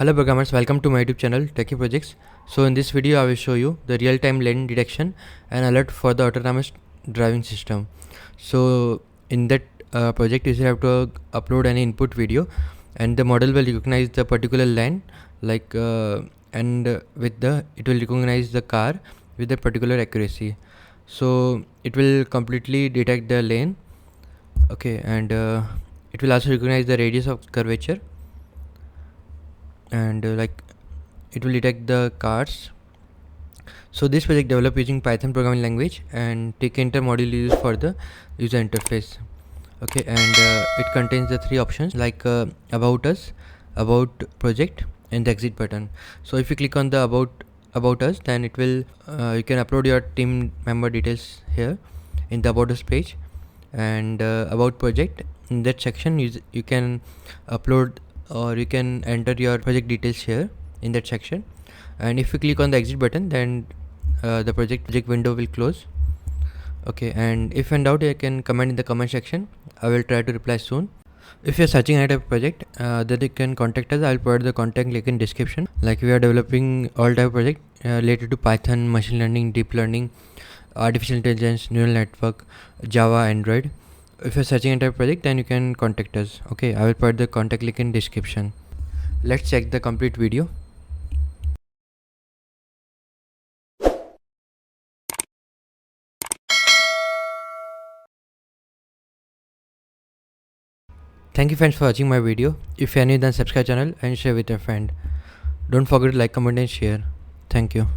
Hello programmers, welcome to my YouTube channel Techie Projects. So in this video I will show you the real-time lane detection and alert for the autonomous driving system. So in that project you have to upload any input video and the model will recognize the particular lane it will recognize the car with a particular accuracy. So it will completely detect the lane, and it will also recognize the radius of curvature, and it will detect the cars. So this project developed using Python programming language, and TKenter module is used for the user interface. It contains the three options about us, about project, and the exit button. So if you click on the about us, then it will you can upload your team member details here in the about us page, and about project, in that section you can upload or you can enter your project details here in that section. And if you click on the exit button, then the project window will close. And if in doubt, you can comment in the comment section. I will try to reply soon. If you're searching at a project, then you can contact us. I'll provide the contact link in description. We are developing all type of project related to Python, machine learning, deep learning, artificial intelligence, neural network, Java, Android. If you're searching at a project, then you can contact us. I will put the contact link in description. Let's check the complete video. Thank you friends for watching my video. If you are new, then subscribe channel and share with your friend. Don't forget to like, comment and share. Thank you.